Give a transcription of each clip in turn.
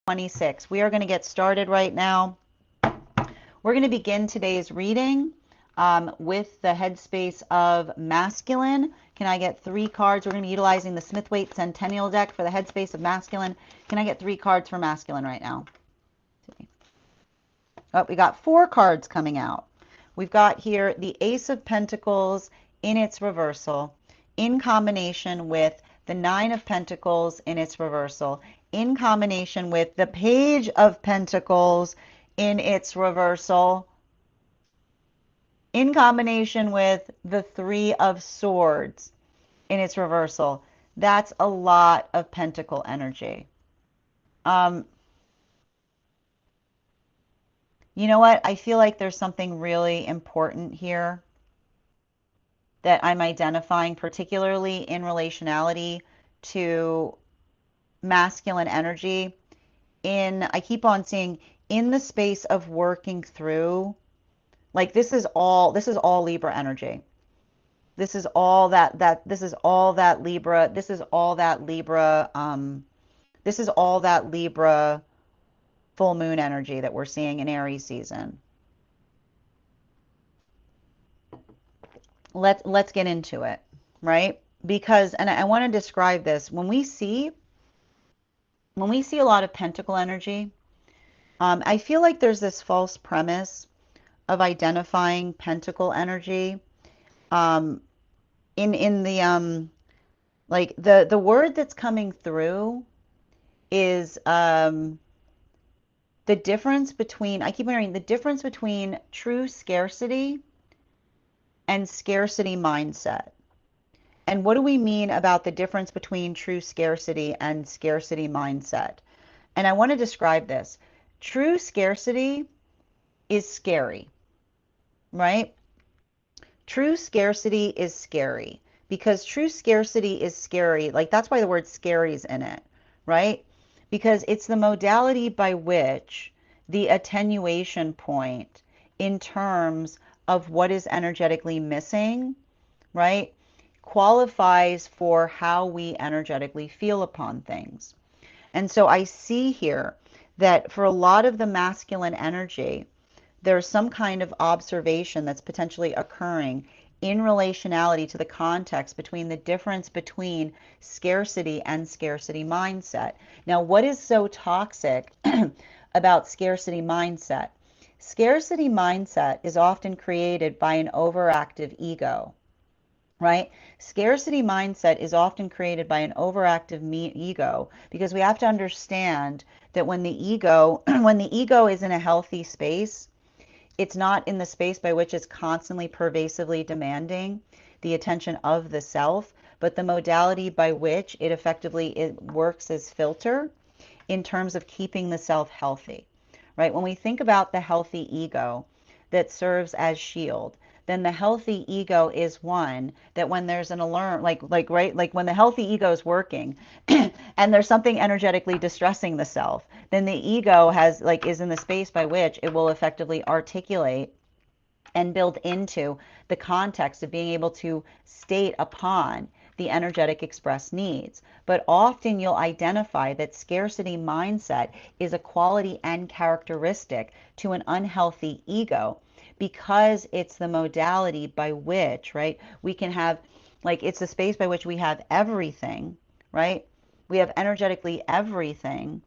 26. We are going to get started right now. We're going to begin today's reading with the headspace of masculine. Can I get 3 cards? We're going to be utilizing the Smith-Waite Centennial deck for the headspace of masculine. Can I get 3 cards for masculine right now? Oh, we got 4 cards coming out. We've got here the Ace of Pentacles in its reversal in combination with the 9 of Pentacles in its reversal, in combination with the Page of Pentacles in its reversal, in combination with the 3 of Swords in its reversal. That's a lot of pentacle energy. You know what? I feel like there's something really important here that I'm identifying, particularly in relationality to masculine energy. I keep on seeing in the space of working through, like this is all Libra energy. This is all that Libra, this is all that Libra full moon energy that we're seeing in Aries season. Let's get into it, right? Because, and I want to describe this, when we see a lot of pentacle energy, I feel like there's this false premise of identifying pentacle energy in the like the word that's coming through is the difference between, I keep hearing the difference between true scarcity and scarcity mindset. And what do we mean about the difference between true scarcity and scarcity mindset? And I want to describe this. True scarcity is scary, right? True scarcity is scary because true scarcity is scary. Like that's why the word scary is in it, right? Because it's the modality by which the attenuation point in terms of what is energetically missing, right, qualifies for how we energetically feel upon things. And so I see here that for a lot of the masculine energy, there's some kind of observation that's potentially occurring in relationality to the context between the difference between scarcity and scarcity mindset. Now, what is so toxic about scarcity mindset? Scarcity mindset is often created by an overactive ego, right? Scarcity mindset is often created by an overactive ego because we have to understand that when the ego is in a healthy space, it's not in the space by which it's constantly pervasively demanding the attention of the self, but the modality by which it works as filter in terms of keeping the self healthy, right? When we think about the healthy ego that serves as shield, then the healthy ego is one that when there's an alarm, like when the healthy ego is working and there's something energetically distressing the self, then the ego is in the space by which it will effectively articulate and build into the context of being able to state upon the energetic expressed needs. But often you'll identify that scarcity mindset is a quality and characteristic to an unhealthy ego, because it's the modality by which, right, we can have, like, it's the space by which we have everything, right? We have energetically everything,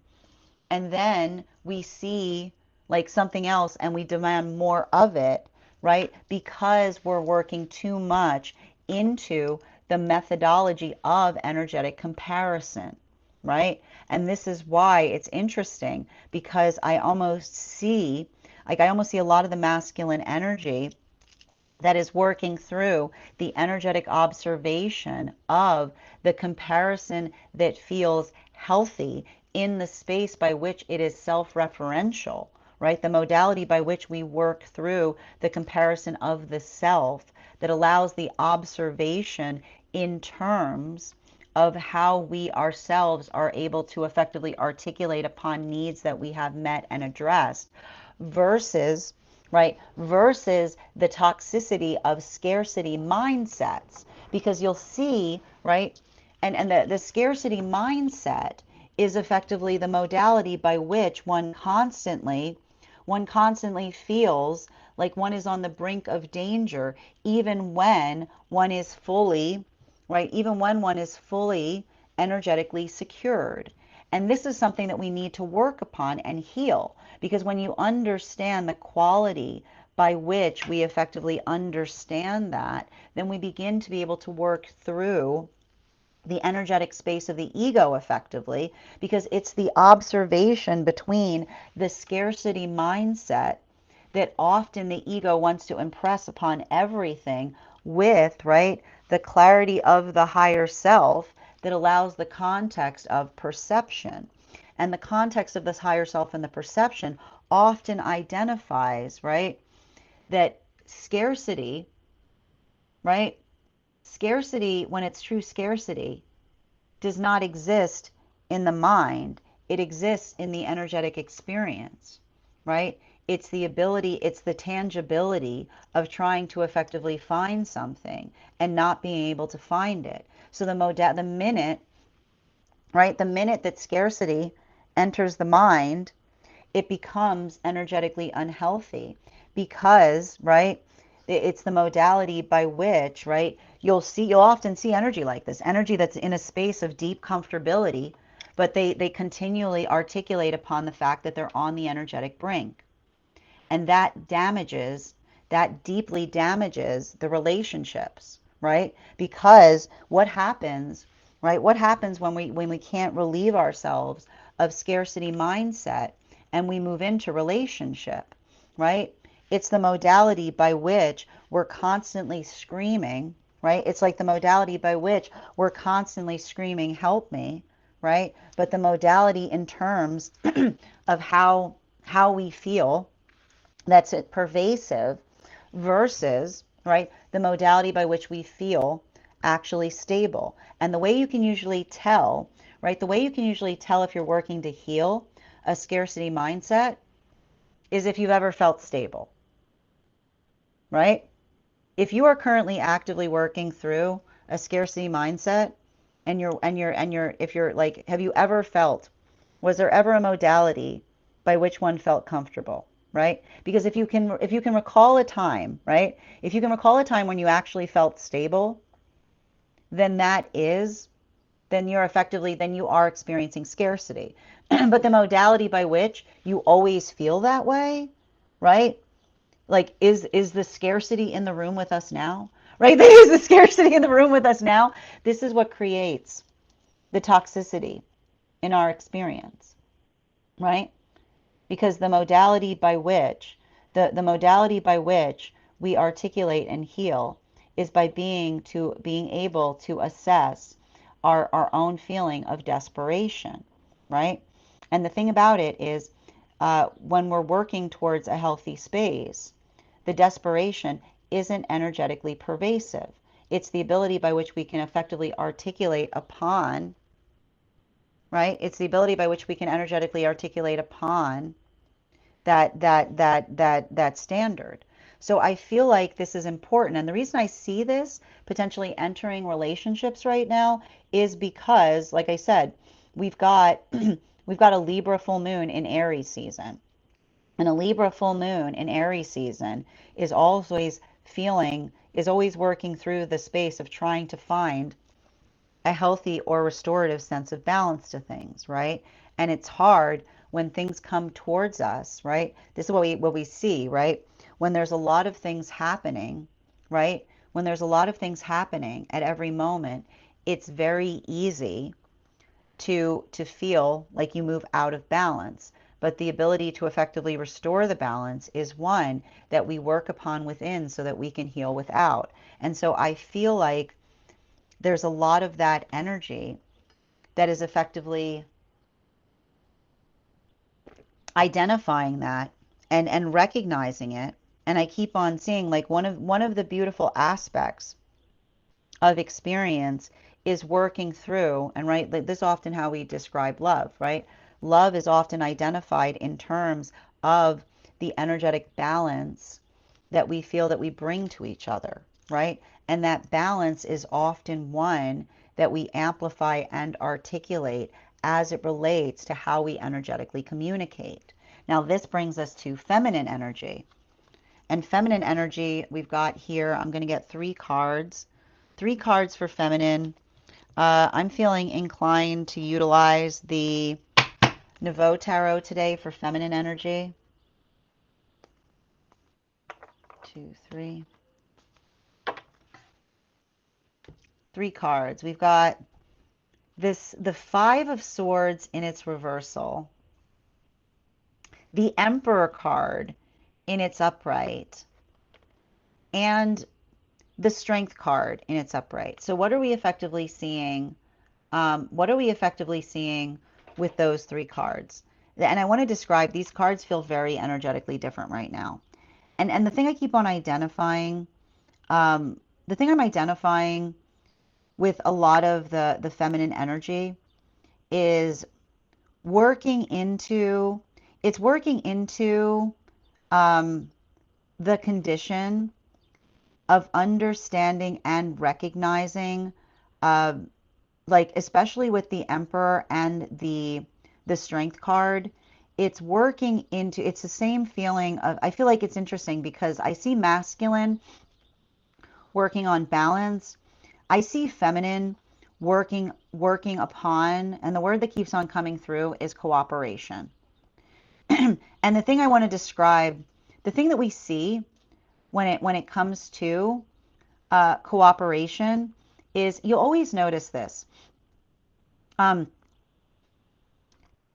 and then we see like something else and we demand more of it, right? Because we're working too much into the methodology of energetic comparison, right? And this is why it's interesting, because I almost see a lot of the masculine energy that is working through the energetic observation of the comparison that feels healthy in the space by which it is self-referential, right? The modality by which we work through the comparison of the self that allows the observation in terms of how we ourselves are able to effectively articulate upon needs that we have met and addressed, versus the toxicity of scarcity mindsets. Because you'll see, right, and the scarcity mindset is effectively the modality by which one constantly feels like one is on the brink of danger, even when one is fully, right? Even when one is fully energetically secured. And this is something that we need to work upon and heal, because when you understand the quality by which we effectively understand that, then we begin to be able to work through the energetic space of the ego effectively, because it's the observation between the scarcity mindset that often the ego wants to impress upon everything with, right, the clarity of the higher self that allows the context of perception. And the context of this higher self and the perception often identifies, right, that scarcity, right, scarcity, when it's true scarcity, does not exist in the mind. It exists in the energetic experience, right? It's the ability, it's the tangibility of trying to effectively find something and not being able to find it. So the minute, right, the minute that scarcity enters the mind, it becomes energetically unhealthy because, right, it's the modality by which, right, you'll often see energy like this, energy that's in a space of deep comfortability, but they continually articulate upon the fact that they're on the energetic brink. And that deeply damages the relationships, right? Because what happens, right? What happens when we can't relieve ourselves of scarcity mindset and we move into relationship, right? It's the modality by which we're constantly screaming, right? It's like the modality by which we're constantly screaming, help me, right? But the modality in terms of how we feel, that's it, pervasive, versus, right, the modality by which we feel actually stable. And the way you can usually tell, right, the way you can usually tell if you're working to heal a scarcity mindset is if you've ever felt stable, right? If you are currently actively working through a scarcity mindset if you're like, have you ever felt, was there ever a modality by which one felt comfortable, right? Because if you can recall a time, right? If you can recall a time when you actually felt stable, then then you are experiencing scarcity. But the modality by which you always feel that way, right? Like, is the scarcity in the room with us now? Right? Is the scarcity in the room with us now? This is what creates the toxicity in our experience, right? Because the modality by which we articulate and heal is by being able to assess our own feeling of desperation, right? And the thing about it is, when we're working towards a healthy space, the desperation isn't energetically pervasive. It's the ability by which we can effectively articulate upon, right? It's the ability by which we can energetically articulate upon that standard. So I feel like this is important. And the reason I see this potentially entering relationships right now is because, like I said, we've got we've got a Libra full moon in Aries season. And a Libra full moon in Aries season is always working through the space of trying to find a healthy or restorative sense of balance to things, right? And it's hard when things come towards us, right? This is what we see, right? When there's a lot of things happening, right? When there's a lot of things happening at every moment, it's very easy to feel like you move out of balance. But the ability to effectively restore the balance is one that we work upon within so that we can heal without. And so I feel like there's a lot of that energy that is effectively identifying that and recognizing it. And I keep on seeing, like, one of the beautiful aspects of experience is working through, and right, like, this is often how we describe love, right? Love is often identified in terms of the energetic balance that we feel that we bring to each other, right? And that balance is often one that we amplify and articulate as it relates to how we energetically communicate. Now, this brings us to feminine energy. And feminine energy, we've got here, I'm going to get 3 cards for feminine. I'm feeling inclined to utilize the Nouveau Tarot today for feminine energy. 2, 3. 3 cards. We've got the 5 of Swords in its reversal, the Emperor card in its upright, and the Strength card in its upright. So what are we effectively seeing? What are we effectively seeing with those 3 cards? And I want to describe, these cards feel very energetically different right now. And the thing I keep on identifying, the thing I'm identifying with a lot of the feminine energy is working into, it's working into the condition of understanding and recognizing, like especially with the Emperor and the Strength card, it's working into, it's the same feeling of, I feel like it's interesting because I see masculine working on balance. I see feminine working upon, and the word that keeps on coming through is cooperation. And the thing I want to describe, the thing that we see when it comes to cooperation is, you'll always notice this.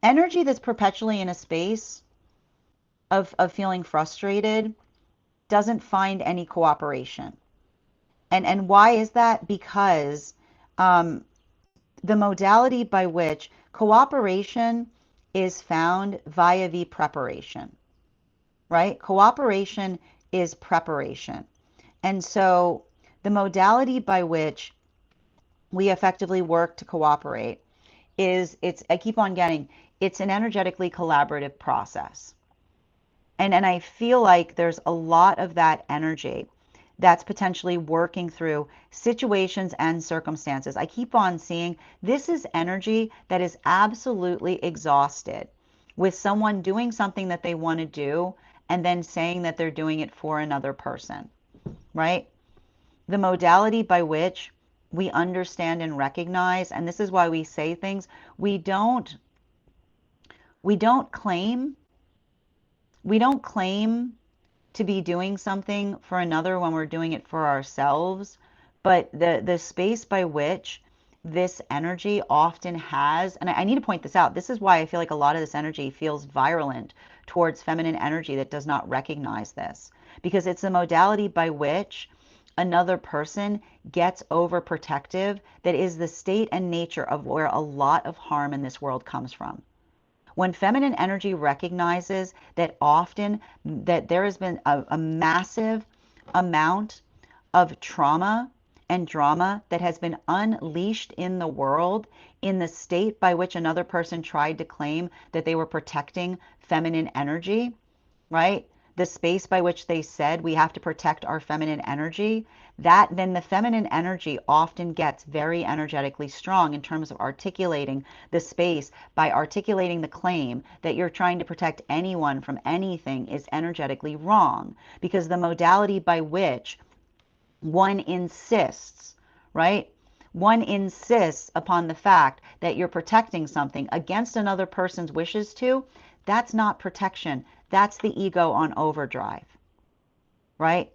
Energy that's perpetually in a space of feeling frustrated doesn't find any cooperation. And why is that? Because the modality by which cooperation is found via the preparation, right? Cooperation is preparation. And so the modality by which we effectively work to cooperate is, I keep on getting, it's an energetically collaborative process. And I feel like there's a lot of that energy that's potentially working through situations and circumstances. I keep on seeing this is energy that is absolutely exhausted with someone doing something that they want to do and then saying that they're doing it for another person, right? The modality by which we understand and recognize, and this is why we say things, we don't claim to be doing something for another when we're doing it for ourselves, but the space by which this energy often has, and I need to point this out, this is why I feel like a lot of this energy feels virulent towards feminine energy that does not recognize this, because it's the modality by which another person gets overprotective that is the state and nature of where a lot of harm in this world comes from. When feminine energy recognizes that often that there has been a massive amount of trauma and drama that has been unleashed in the world in the state by which another person tried to claim that they were protecting feminine energy, right? The space by which they said we have to protect our feminine energy, that then the feminine energy often gets very energetically strong in terms of articulating the space. By articulating the claim that you're trying to protect anyone from anything is energetically wrong, because the modality by which one insists, right? One insists upon the fact that you're protecting something against another person's wishes to, that's not protection. That's the ego on overdrive, right?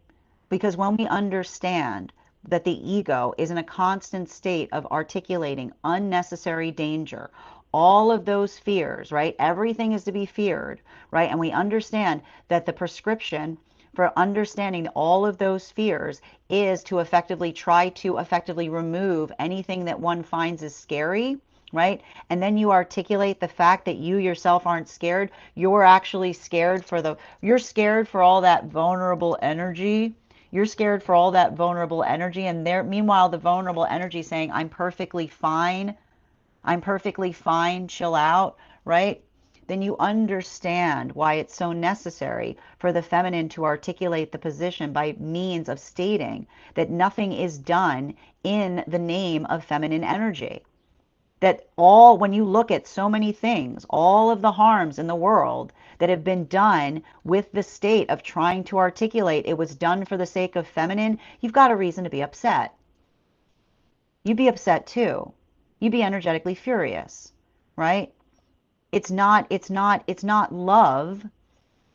Because when we understand that the ego is in a constant state of articulating unnecessary danger, all of those fears, right? Everything is to be feared, right? And we understand that the prescription for understanding all of those fears is to effectively try to effectively remove anything that one finds is scary, right? And then you articulate the fact that you yourself aren't scared. You're actually scared you're scared for all that vulnerable energy. You're scared for all that vulnerable energy. And meanwhile, the vulnerable energy saying, I'm perfectly fine. I'm perfectly fine. Chill out, right? Then you understand why it's so necessary for the feminine to articulate the position by means of stating that nothing is done in the name of feminine energy. That all, when you look at so many things, all of the harms in the world that have been done with the state of trying to articulate it was done for the sake of feminine, you've got a reason to be upset. You'd be upset too. You'd be energetically furious, right? It's not love.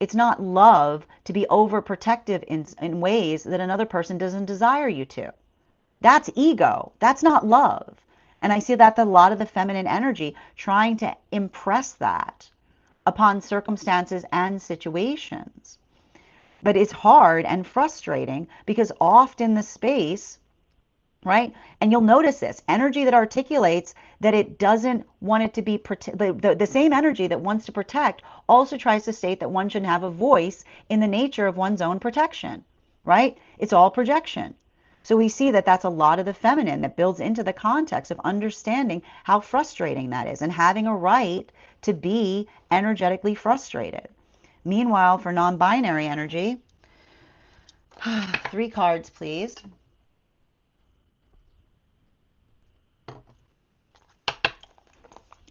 It's not love to be overprotective in ways that another person doesn't desire you to. That's ego. That's not love. And I see that a lot of the feminine energy trying to impress that upon circumstances and situations. But it's hard and frustrating because oft in the space, right? And you'll notice this energy that articulates that it doesn't want it to be the same energy that wants to protect also tries to state that one should have a voice in the nature of one's own protection, right? It's all projection. So we see that that's a lot of the feminine that builds into the context of understanding how frustrating that is and having a right to be energetically frustrated. Meanwhile, for non-binary energy, 3 cards, please.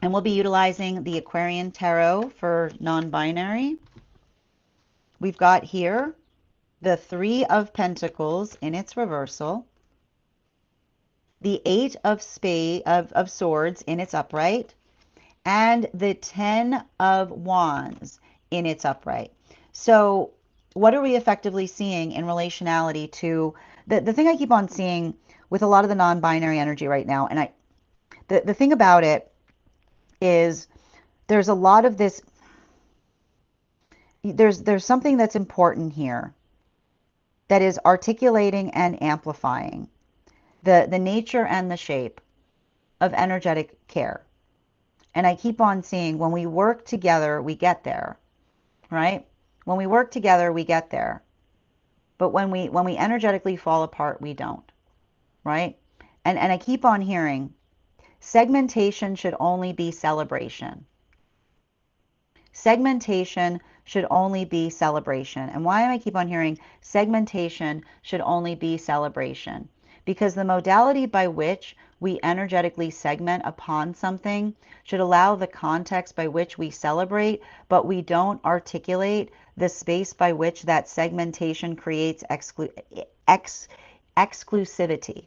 And we'll be utilizing the Aquarian Tarot for non-binary. We've got here the 3 of Pentacles in its reversal, the 8 of Swords in its upright, and the 10 of Wands in its upright. So what are we effectively seeing in relationality to the thing I keep on seeing with a lot of the non-binary energy right now? And the thing about it is there's a lot of this, there's something that's important here that is articulating and amplifying the nature and the shape of energetic care. And I keep on seeing when we work together, we get there, right? When we work together, we get there. But when we energetically fall apart, we don't, right? And I keep on hearing segmentation should only be celebration. Segmentation should only be celebration. And why am I keep on hearing segmentation should only be celebration? Because the modality by which we energetically segment upon something should allow the context by which we celebrate, but we don't articulate the space by which that segmentation creates exclusivity,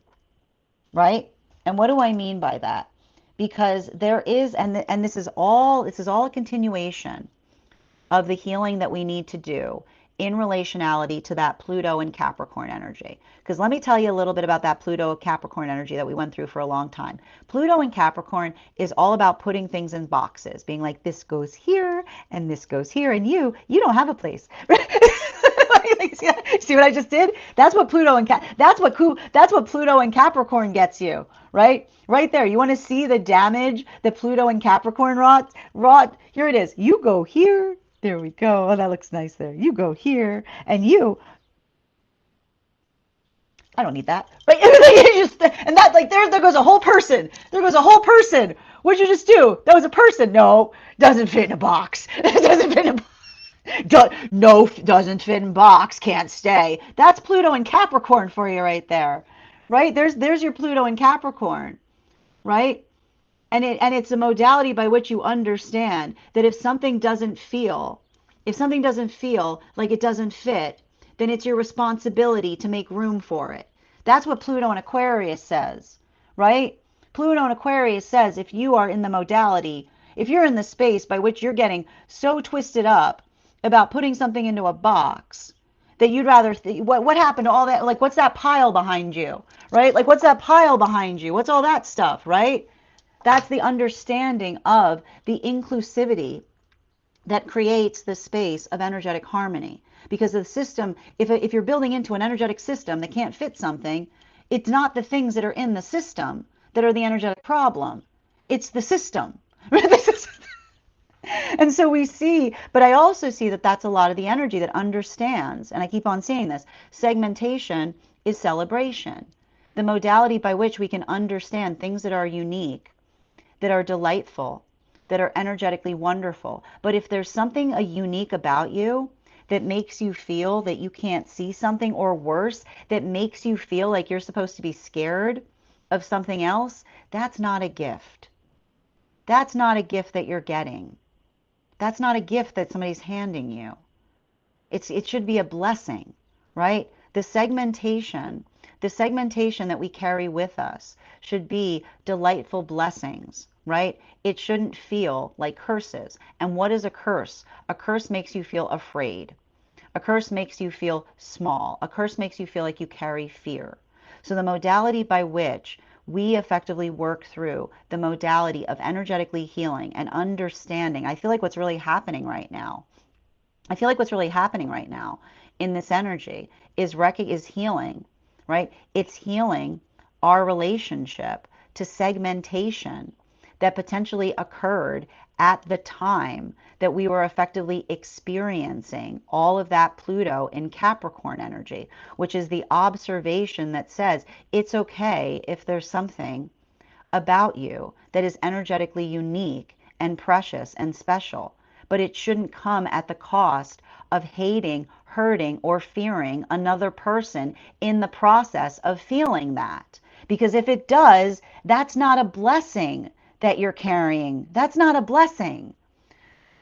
right? And what do I mean by that? Because there is, and this is all a continuation of the healing that we need to do in relationality to that Pluto and Capricorn energy. Because let me tell you a little bit about that Pluto Capricorn energy that we went through for a long time. Pluto and Capricorn is all about putting things in boxes, being like, this goes here and this goes here, and you don't have a place. See what I just did? That's what Pluto and that's what Pluto and Capricorn gets you, right? Right there. You want to see the damage that Pluto and Capricorn wrought? Here it is. You go here. There we go. Oh, that looks nice there. You go here, and I don't need that. Right? And that, like, there goes a whole person. There goes a whole person. What'd you just do? That was a person. No, doesn't fit in a box. It doesn't fit in a box. No, doesn't fit in box, can't stay. That's Pluto and Capricorn for you right there. Right? There's your Pluto and Capricorn, right? And it's a modality by which you understand that if something doesn't feel like it doesn't fit, then it's your responsibility to make room for it. That's what Pluto and Aquarius says, right? Pluto and Aquarius says if you are in the modality, if you're in the space by which you're getting so twisted up about putting something into a box that you'd rather what happened to all that, like, what's that pile behind you, right? Like, what's that pile behind you? What's all that stuff, right? That's the understanding of the inclusivity that creates the space of energetic harmony. Because the system, if you're building into an energetic system that can't fit something, it's not the things that are in the system that are the energetic problem. It's the system. And so we see, but I also see that that's a lot of the energy that understands, and I keep on saying this, segmentation is celebration. The modality by which we can understand things that are unique, that are delightful, that are energetically wonderful. But if there's something unique about you that makes you feel that you can't see something, or worse, that makes you feel like you're supposed to be scared of something else, that's not a gift. That's not a gift that you're getting. That's not a gift that somebody's handing you. It should be a blessing, right? The segmentation that we carry with us should be delightful blessings, right? It shouldn't feel like curses. And what is a curse? A curse makes you feel afraid. A curse makes you feel small. A curse makes you feel like you carry fear. So the modality by which we effectively work through the modality of energetically healing and understanding, I feel like what's really happening right now I feel like what's really happening right now in this energy is healing, right? It's healing our relationship to segmentation that potentially occurred at the time that we were effectively experiencing all of that Pluto in Capricorn energy, which is the observation that says it's okay if there's something about you that is energetically unique and precious and special, but it shouldn't come at the cost of hating, hurting, or fearing another person in the process of feeling that. Because if it does, that's not a blessing that you're carrying. That's not a blessing.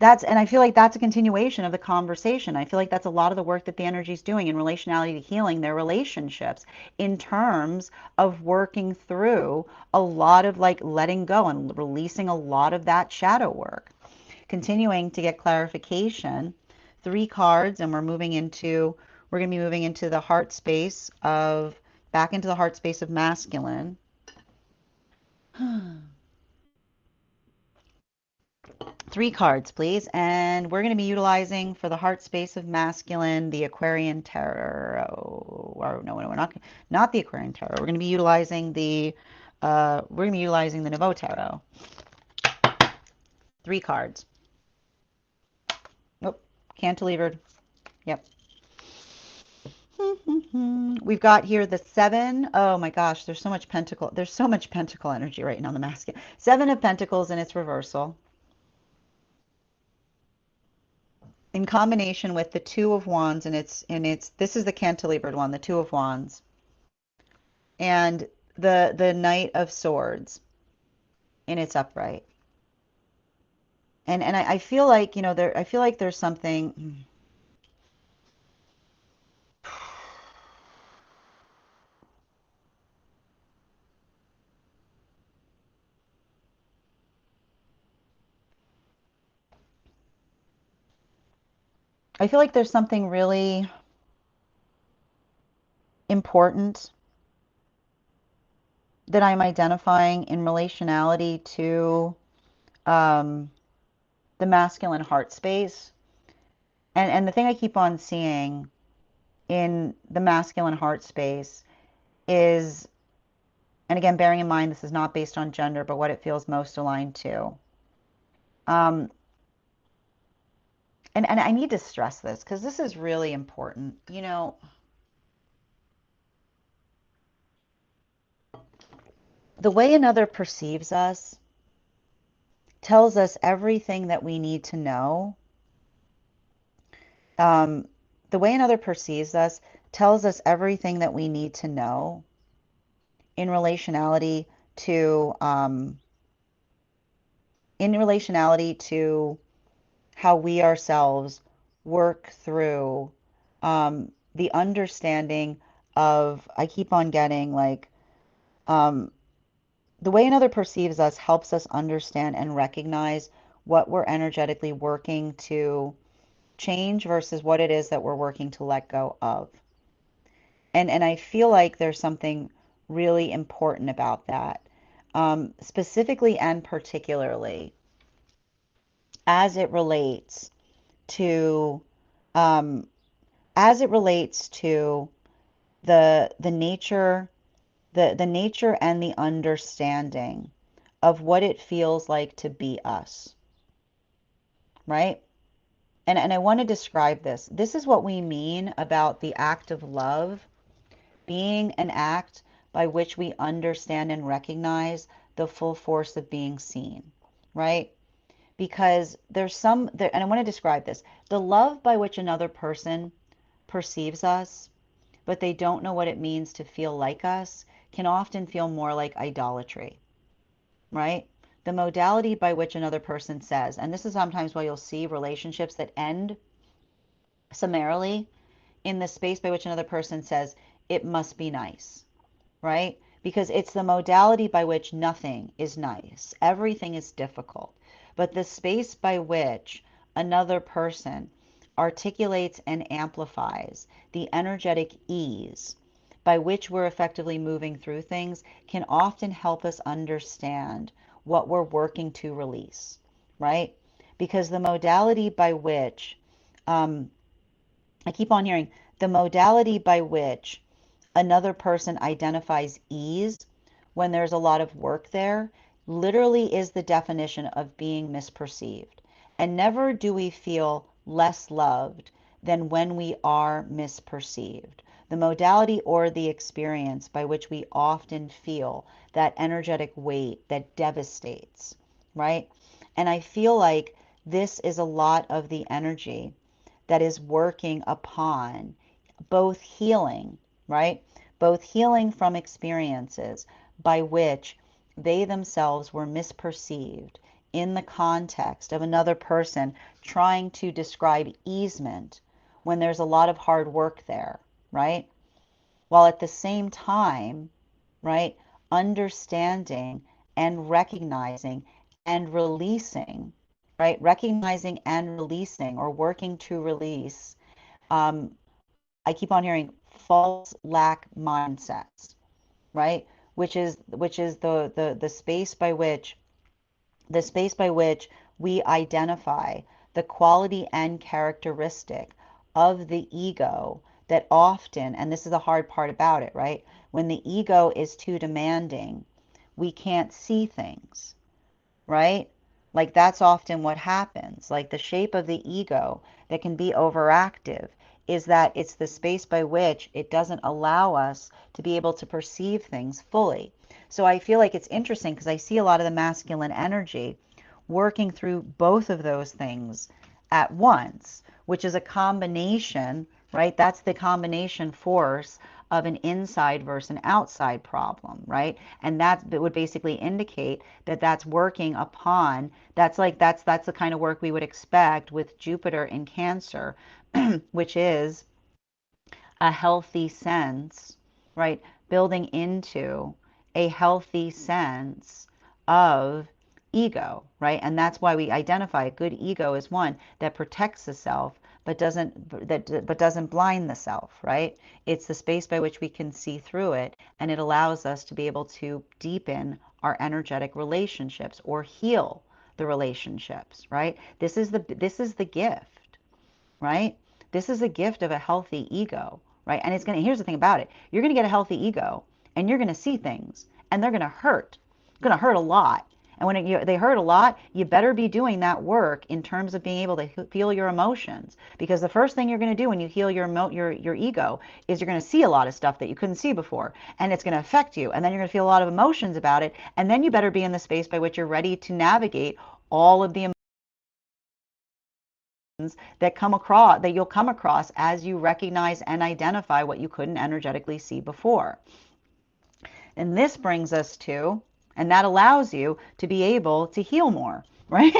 And I feel like that's a continuation of the conversation. I feel like that's a lot of the work that the energy is doing in relationality to healing their relationships in terms of working through a lot of like letting go and releasing a lot of that shadow work. Continuing to get clarification, 3 cards, and we're going to be moving into the heart space of, back into the heart space of masculine. 3 cards, please. And we're going to be utilizing for the heart space of masculine, the Aquarian Tarot. Or no, we're not the Aquarian Tarot. We're going to be utilizing the Nouveau Tarot. 3 cards. Nope, cantilevered. Yep. We've got here the 7. Oh my gosh, there's so much pentacle. There's so much pentacle energy right now in the masculine. 7 of Pentacles in its reversal, in combination with the 2 of Wands, and it's this is the cantilevered one, the 2 of Wands, and the Knight of Swords in its upright. And I feel like, I feel like there's something. I feel like there's something really important that I'm identifying in relationality to um, the masculine heart space. And the thing I keep on seeing in the masculine heart space is, and again, bearing in mind this is not based on gender, but what it feels most aligned to. Um, and I need to stress this because this is really important. The way another perceives us tells us everything that we need to know. The way another perceives us tells us everything that we need to know in relationality to how we ourselves work through the understanding of, I keep on getting like, the way another perceives us helps us understand and recognize what we're energetically working to change versus what it is that we're working to let go of. And I feel like there's something really important about that, specifically and particularly as it relates to um, the nature and the understanding of what it feels like to be us, right? And I want to describe this. This is what we mean about the act of love being an act by which we understand and recognize the full force of being seen, right? Because and I want to describe this. The love by which another person perceives us, but they don't know what it means to feel like us, can often feel more like idolatry, right? the modality by which another person says, and this is sometimes why you'll see relationships that end summarily in the space by which another person says, it must be nice, right? Because it's the modality by which nothing is nice, everything is difficult. But the space by which another person articulates and amplifies the energetic ease by which we're effectively moving through things can often help us understand what we're working to release, right? Because the modality by which, I keep on hearing, the modality by which another person identifies ease when there's a lot of work there literally is the definition of being misperceived. And never do we feel less loved than when we are misperceived. The modality or the experience by which we often feel that energetic weight that devastates, right? And I feel like this is a lot of the energy that is working upon both healing, right? Both healing from experiences by which they themselves were misperceived in the context of another person trying to describe easement when there's a lot of hard work there, right? While at the same time, right, understanding and recognizing and releasing, right? Recognizing and releasing or working to release. Um, I keep on hearing false lack mindsets, right? Which is the space by which we identify the quality and characteristic of the ego that often, and this is the hard part about it, right? When the ego is too demanding, we can't see things, right? Like that's often what happens. Like the shape of the ego that can be overactive is that it's the space by which it doesn't allow us to be able to perceive things fully. So I feel like it's interesting because I see a lot of the masculine energy working through both of those things at once, which is a combination, right? That's the combination force of an inside versus an outside problem, right? And that would basically indicate that that's working upon, that's the kind of work we would expect with Jupiter in Cancer, which is a healthy sense, right? Building into a healthy sense of ego, right? And that's why we identify a good ego as one that protects the self but doesn't blind the self, right? It's the space by which we can see through it, and it allows us to be able to deepen our energetic relationships or heal the relationships, right? This is the gift, right? This is a gift of a healthy ego, right? And here's the thing about it. You're going to get a healthy ego and you're going to see things and they're going to hurt. It's going to hurt a lot. And when they hurt a lot, you better be doing that work in terms of being able to feel your emotions. Because the first thing you're going to do when you heal your ego is you're going to see a lot of stuff that you couldn't see before, and it's going to affect you. And then you're going to feel a lot of emotions about it. And then you better be in the space by which you're ready to navigate all of the that you'll come across as you recognize and identify what you couldn't energetically see before. And this brings us to, and that allows you to be able to heal more, right?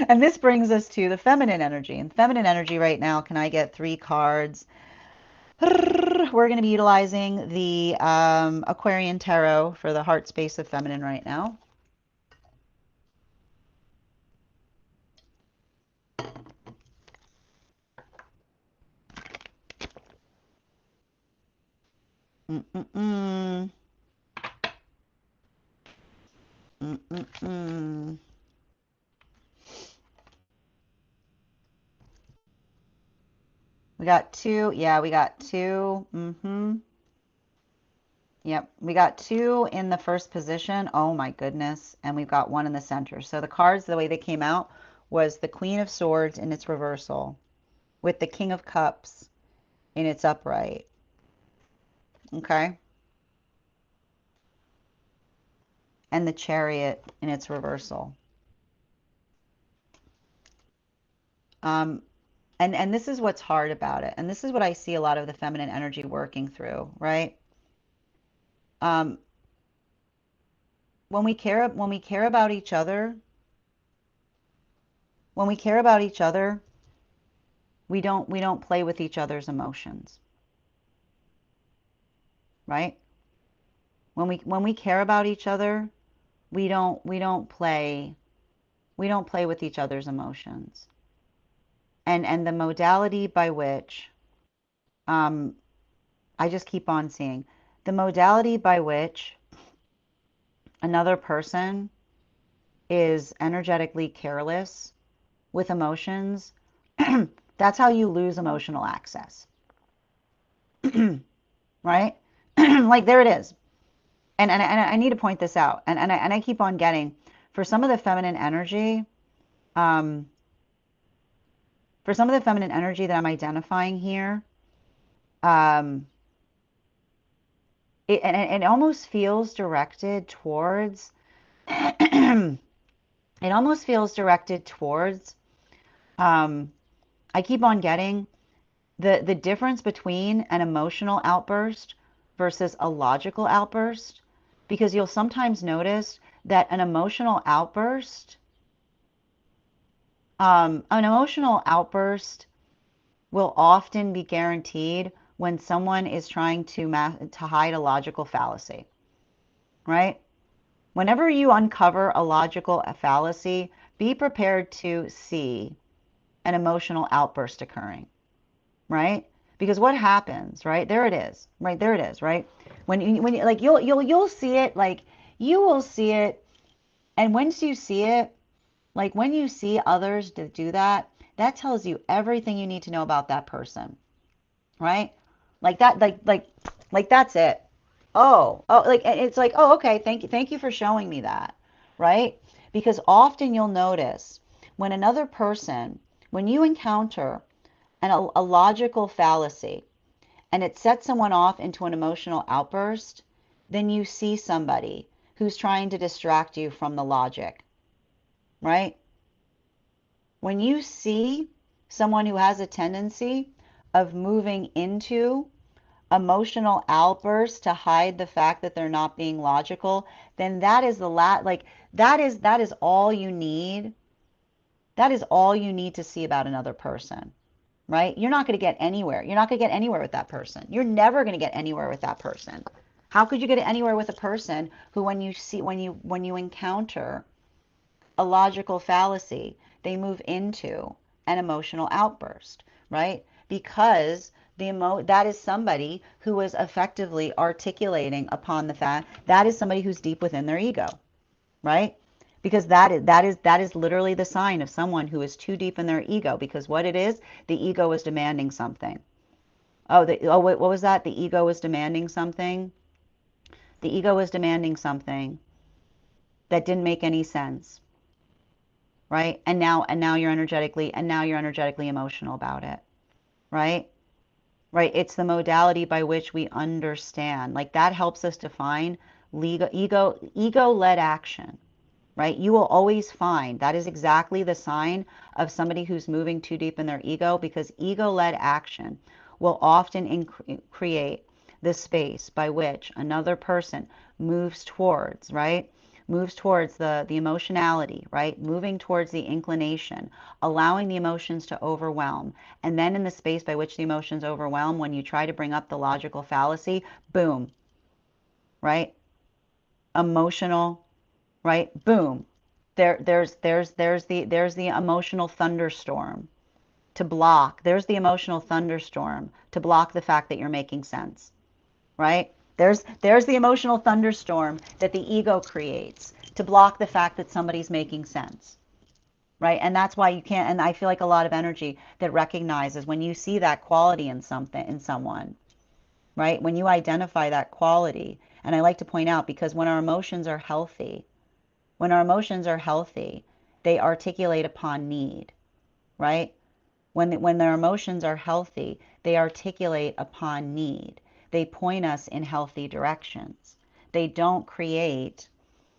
And this brings us to the feminine energy. And feminine energy right now, can I get 3 cards? We're going to be utilizing the Aquarian Tarot for the heart space of feminine right now. Mm-mm-mm. Mm-mm-mm. We got 2. Yeah, we got 2. Yep, we got 2 in the first position. Oh my goodness. And we've got 1 in the center. So the cards, the way they came out was the Queen of Swords in its reversal with the King of Cups in its upright. Okay. And the Chariot in its reversal. Um, and this is what's hard about it. And this is what I see a lot of the feminine energy working through, right? Um, when we care about each other, when we care about each other, we don't play with each other's emotions, right? When we care about each other, we don't play with each other's emotions. And the modality by which um, I just keep on seeing the modality by which another person is energetically careless with emotions, that's how you lose emotional access, right? Like there it is. And I need to point this out. And I keep on getting for some of the feminine energy, um, for some of the feminine energy that I'm identifying here, um, it almost feels directed towards it almost feels directed towards I keep on getting the difference between an emotional outburst versus a logical outburst, because you'll sometimes notice that an emotional outburst will often be guaranteed when someone is trying to hide a logical fallacy, right? Whenever you uncover a logical fallacy, be prepared to see an emotional outburst occurring, right? Because what happens, right? There it is, right? There it is, right? When you like you'll see it, like you will see it, and once you see it, like when you see others do that, that tells you everything you need to know about that person, right? Like that, like that's it. Oh, like it's like, oh, okay, thank you for showing me that, right? Because often you'll notice when another person, when you encounter a logical fallacy and it sets someone off into an emotional outburst, then you see somebody who's trying to distract you from the logic, right? When you see someone who has a tendency of moving into emotional outbursts to hide the fact that they're not being logical, then that is like that is all you need. That is all you need to see about another person, right? You're not going to get anywhere. You're not going to get anywhere with that person. You're never going to get anywhere with that person. How could you get anywhere with a person who when you encounter a logical fallacy, they move into an emotional outburst, right? Because that is somebody who is effectively articulating upon the fact that is somebody who's deep within their ego, right? Because that is literally the sign of someone who is too deep in their ego. Because what it is, the ego is demanding something. What was that? The ego was demanding something. The ego was demanding something that didn't make any sense, right? And now you're energetically emotional about it, right? Right? It's the modality by which we understand. Like that helps us define ego-led action, right? You will always find that is exactly the sign of somebody who's moving too deep in their ego, because ego-led action will often create the space by which another person moves towards, right? Moves towards the emotionality, right? Moving towards the inclination, allowing the emotions to overwhelm. And then in the space by which the emotions overwhelm, when you try to bring up the logical fallacy, boom, right? Emotional, right? Boom. There's the emotional thunderstorm to block. There's the emotional thunderstorm to block the fact that you're making sense, right? There's the emotional thunderstorm that the ego creates to block the fact that somebody's making sense, right? And that's why you can't. And I feel like a lot of energy that recognizes when you see that quality in someone, right? When you identify that quality, and I like to point out, because when our emotions are healthy, they articulate upon need, right? When their emotions are healthy, they articulate upon need. They point us in healthy directions. They don't create,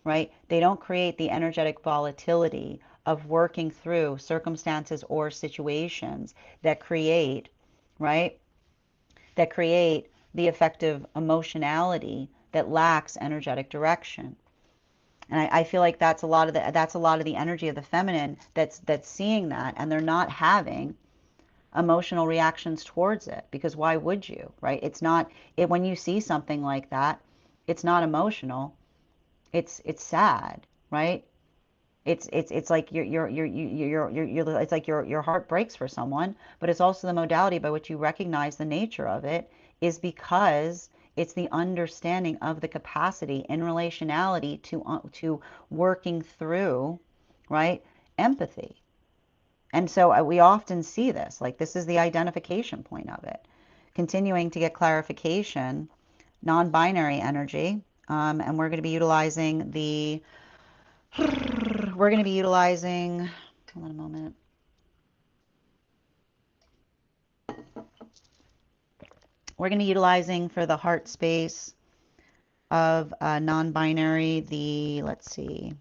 right? They don't create the energetic volatility of working through circumstances or situations that create, right? That create the effective emotionality that lacks energetic direction. And I feel like that's a lot of the energy of the feminine that's seeing that, and they're not having emotional reactions towards it, because why would you, right? It's not it when you see something like that, it's not emotional. It's sad, right? It's like it's like your heart breaks for someone, but it's also the modality by which you recognize the nature of it is because it's the understanding of the capacity in relationality to working through, right? Empathy. And so we often see this, like this is the identification point of it. Continuing to get clarification, non-binary energy, and we're going to be utilizing we're going to be utilizing, hold on a moment. We're going to be utilizing for the heart space of non-binary, let's see,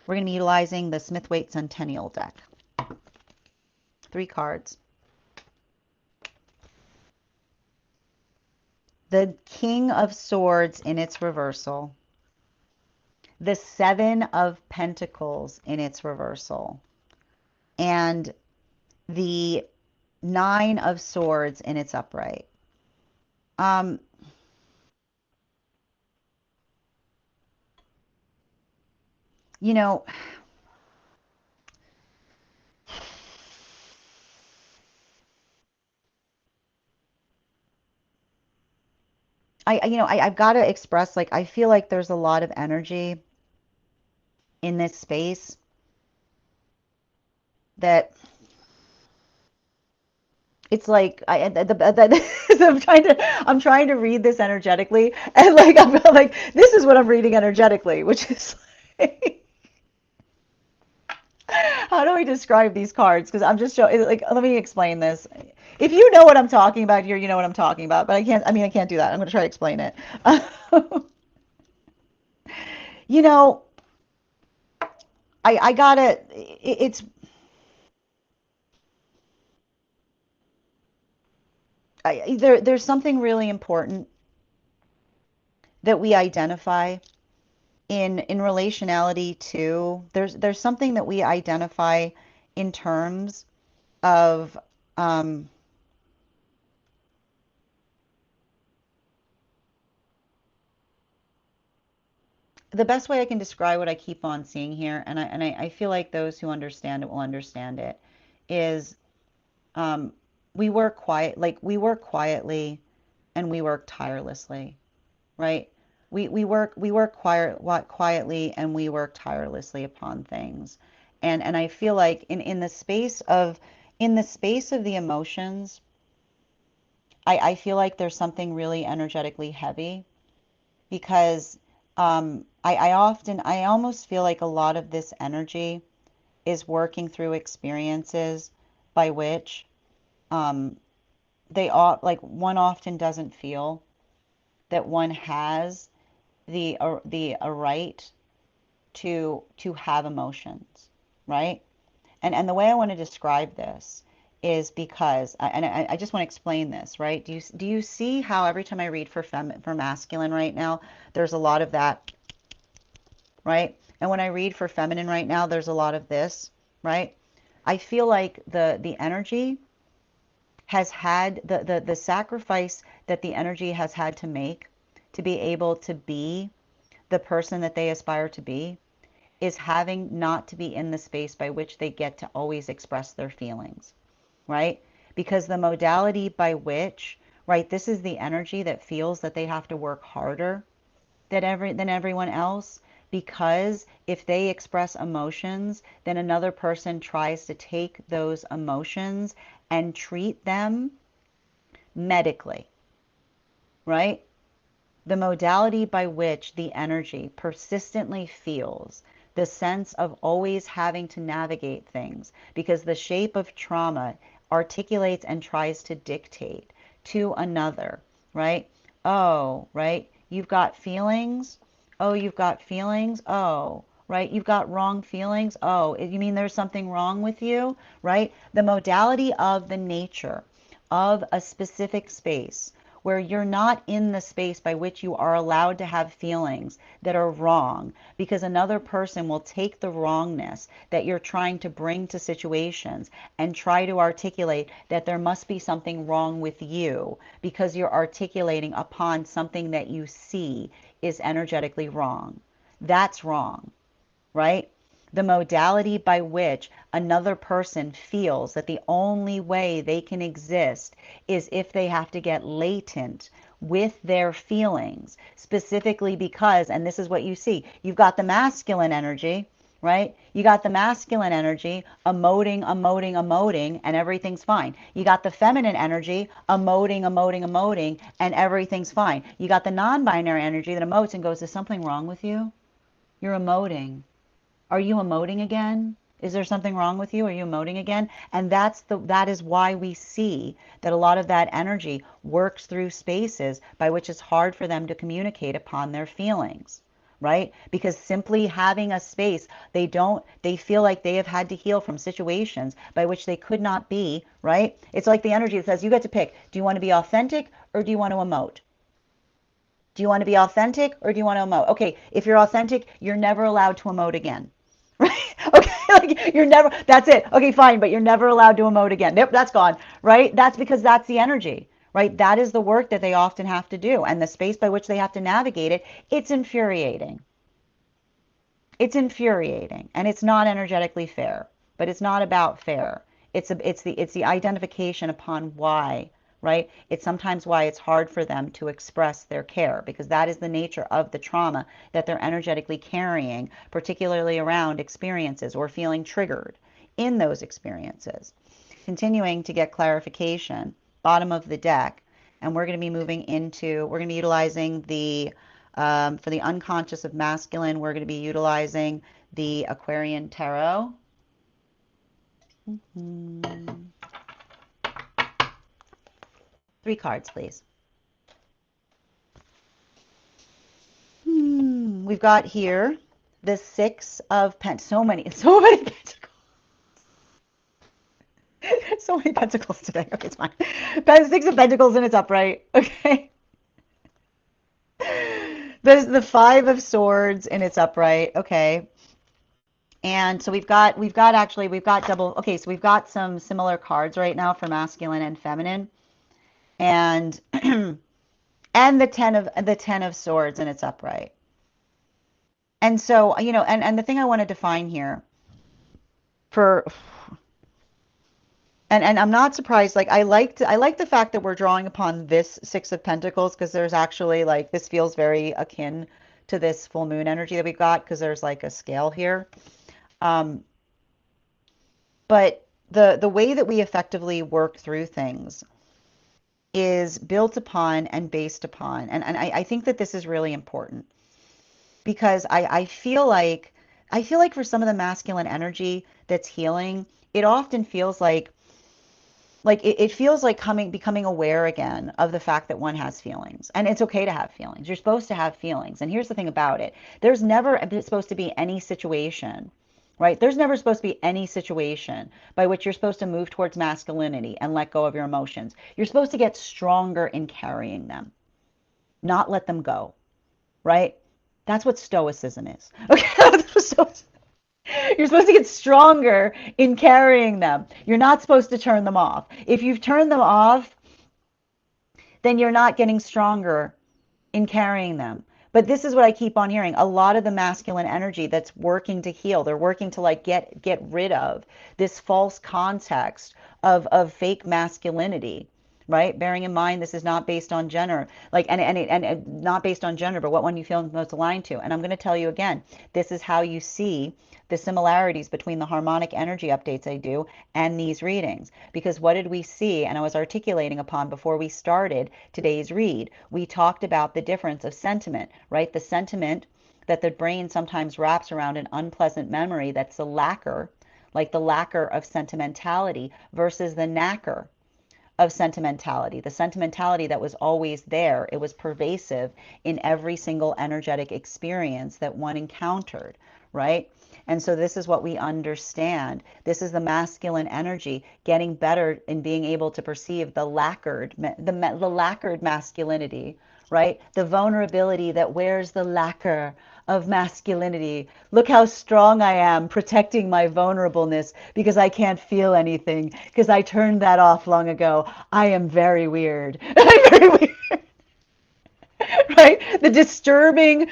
we're going to be utilizing the Smith-Waite Centennial deck. 3 cards. The King of Swords in its reversal. The 7 of Pentacles in its reversal. And the 9 of Swords in its upright. Um, you know, I've got to express, like, I feel like there's a lot of energy in this space that it's like I'm trying to read this energetically, and like I'm like this is what I'm reading energetically, which is like, how do I describe these cards? Because I'm just showing, like, let me explain this. If you know what I'm talking about here, you know what I'm talking about, but I can't do that. I'm going to try to explain it. you know, I gotta, it's, there's something really important that we identify in relationality to, there's something that we identify in terms of, um, the best way I can describe what I keep on seeing here, and I feel like those who understand it will understand it, is um, we work quietly and we work tirelessly, right? Quietly and we work tirelessly upon things. And I feel like in the space of the emotions, I feel like there's something really energetically heavy because I almost feel like a lot of this energy is working through experiences by which um, like one often doesn't feel that one has the a right to have emotions, right? And the way I want to describe this is because I just want to explain this, right? Do you see how every time I read for masculine right now, there's a lot of that, right? And when I read for feminine right now, there's a lot of this, right? I feel like the energy has had the sacrifice that the energy has had to make to be able to be the person that they aspire to be is having not to be in the space by which they get to always express their feelings, right? Because the modality by which, right, this is the energy that feels that they have to work harder than everyone else, because if they express emotions, then another person tries to take those emotions and treat them medically, right? The modality by which the energy persistently feels the sense of always having to navigate things, because the shape of trauma articulates and tries to dictate to another, right? Oh, right? You've got feelings. Oh, you've got feelings. Oh, right? You've got wrong feelings. Oh, you mean there's something wrong with you, right? The modality of the nature of a specific space where you're not in the space by which you are allowed to have feelings that are wrong, because another person will take the wrongness that you're trying to bring to situations and try to articulate that there must be something wrong with you because you're articulating upon something that you see is energetically wrong. That's wrong, right? The modality by which another person feels that the only way they can exist is if they have to get latent with their feelings, specifically because, and this is what you see, you've got the masculine energy, right? You got the masculine energy emoting, and everything's fine. You got the feminine energy emoting, and everything's fine. You got the non-binary energy that emotes and goes, is something wrong with you? You're emoting. Are you emoting again? Is there something wrong with you? Are you emoting again? And that is why we see that a lot of that energy works through spaces by which it's hard for them to communicate upon their feelings, right? Because simply having a space, they feel like they have had to heal from situations by which they could not be, right? It's like the energy that says, you get to pick. Do you want to be authentic or do you want to emote? Do you want to be authentic or do you want to emote? Okay, if you're authentic, you're never allowed to emote again. Right? Okay, like you're never, that's it. Okay, fine, but you're never allowed to emote again. Nope, that's gone. Right? That's because that's the energy. Right? That is the work that they often have to do. And the space by which they have to navigate it, it's infuriating. It's infuriating. And it's not energetically fair. But it's not about fair. It's the identification upon why, right? It's sometimes why it's hard for them to express their care because that is the nature of the trauma that they're energetically carrying, particularly around experiences or feeling triggered in those experiences. Continuing to get clarification, bottom of the deck, and we're going to be we're going to be utilizing for the unconscious of masculine, we're going to be utilizing the Aquarian Tarot. Three cards, please. We've got here the Six of Pentacles. So many Pentacles. So many Pentacles today. Okay, it's fine. Six of Pentacles and it's upright. Okay. There's the Five of Swords and it's upright. Okay. And so we've got double. Okay, so we've got some similar cards right now for masculine and feminine. And and the ten of swords and it's upright. And so, and the thing I want to define here for and I'm not surprised, like I like the fact that we're drawing upon this Six of Pentacles because there's actually like this feels very akin to this full moon energy that we got because there's like a scale here. But the way that we effectively work through things is built upon and based upon. And I think that this is really important because I feel like for some of the masculine energy that's healing, it often feels like it feels like becoming aware again of the fact that one has feelings. And it's okay to have feelings. You're supposed to have feelings. And here's the thing about it. There's never supposed to be any situation, right? There's never supposed to be any situation by which you're supposed to move towards masculinity and let go of your emotions. You're supposed to get stronger in carrying them, not let them go, right? That's what stoicism is. Okay, that's what stoicism. You're supposed to get stronger in carrying them. You're not supposed to turn them off. If you've turned them off, then you're not getting stronger in carrying them. But this is what I keep on hearing. A lot of the masculine energy that's working to heal, they're working to like get rid of this false context of fake masculinity, right? Bearing in mind this is not based on gender, like and not based on gender, but what one you feel most aligned to. And I'm going to tell you again, this is how you see the similarities between the harmonic energy updates I do and these readings. Because what did we see? And I was articulating upon before we started today's read. We talked about the difference of sentiment, right? The sentiment that the brain sometimes wraps around an unpleasant memory, that's the lacquer, like the lacquer of sentimentality versus the knacker of sentimentality, the sentimentality that was always there. It was pervasive in every single energetic experience that one encountered, right? And so this is what we understand. This is the masculine energy getting better in being able to perceive the lacquered masculinity, right? The vulnerability that wears the lacquer of masculinity. Look how strong I am protecting my vulnerableness because I can't feel anything because I turned that off long ago. I am very weird. I'm very weird. Right? The disturbing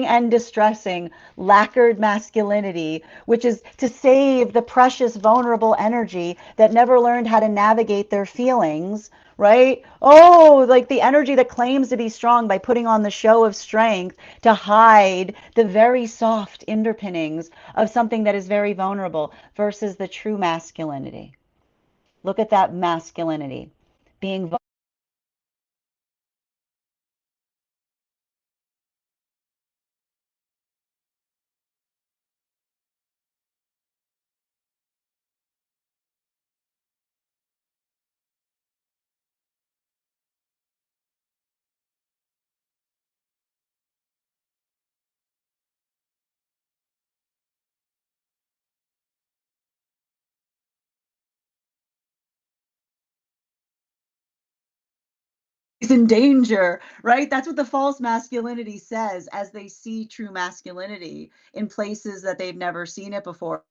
and distressing lacquered masculinity, which is to save the precious, vulnerable energy that never learned how to navigate their feelings, right? Oh, like the energy that claims to be strong by putting on the show of strength to hide the very soft underpinnings of something that is very vulnerable versus the true masculinity. Look at that masculinity being in danger, right? That's what the false masculinity says as they see true masculinity in places that they've never seen it before.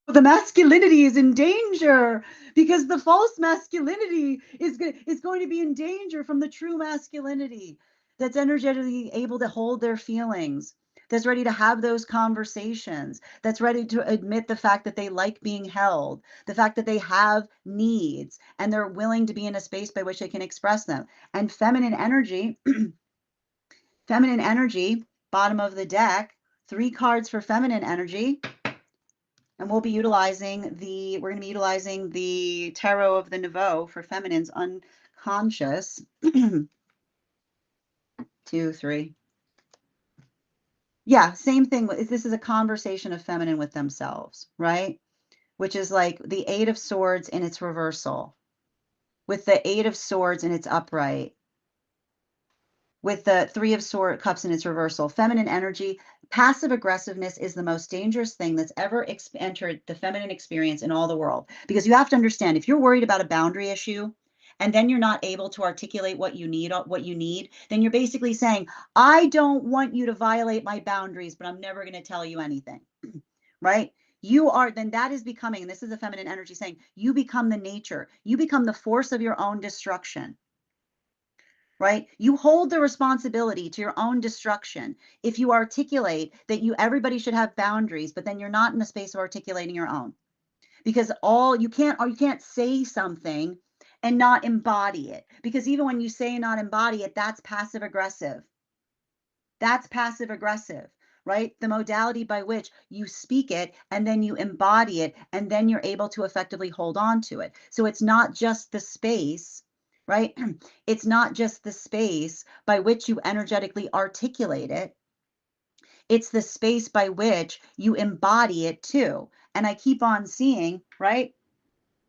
The masculinity is in danger because the false masculinity is going to be in danger from the true masculinity that's energetically able to hold their feelings, that's ready to have those conversations, that's ready to admit the fact that they like being held, the fact that they have needs, and they're willing to be in a space by which they can express them. And feminine energy, bottom of the deck, 3 cards for feminine energy. And we'll be utilizing we're going to be utilizing the Tarot of the Nouveau for feminine's unconscious. 2, 3. Yeah, same thing. This is a conversation of feminine with themselves, right? Which is like the 8 of Swords in its reversal, with the 8 of Swords in its upright, with the 3 of Cups in its reversal. Feminine energy, passive aggressiveness is the most dangerous thing that's ever entered the feminine experience in all the world. Because you have to understand, if you're worried about a boundary issue, and then you're not able to articulate what you need, then you're basically saying, I don't want you to violate my boundaries, but I'm never going to tell you anything, right? Then that is becoming, and this is the feminine energy saying, you become the nature, you become the force of your own destruction. Right? You hold the responsibility to your own destruction if you articulate that everybody should have boundaries, but then you're not in the space of articulating your own. Because you can't say something and not embody it. Because even when you say not embody it, that's passive aggressive. That's passive aggressive, right? The modality by which you speak it and then you embody it and then you're able to effectively hold on to it. So it's not just the space, right? It's not just the space by which you energetically articulate it. It's the space by which you embody it too. And I keep on seeing, right?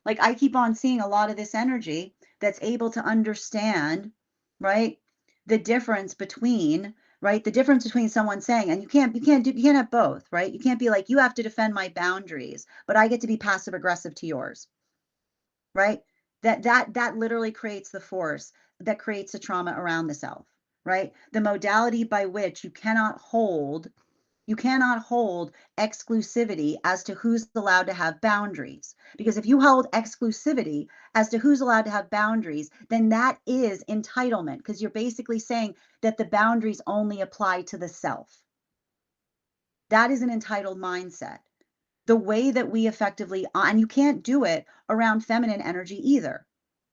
Like I keep on seeing a lot of this energy that's able to understand, right? The difference between, right? The difference between someone saying, and you can't have both, right? You can't be like, you have to defend my boundaries, but I get to be passive aggressive to yours, right? That literally creates the force that creates the trauma around the self, right? The modality by which you cannot hold exclusivity as to who's allowed to have boundaries. Because if you hold exclusivity as to who's allowed to have boundaries, then that is entitlement, because you're basically saying that the boundaries only apply to the self. That is an entitled mindset. The way that we effectively, and you can't do it around feminine energy either,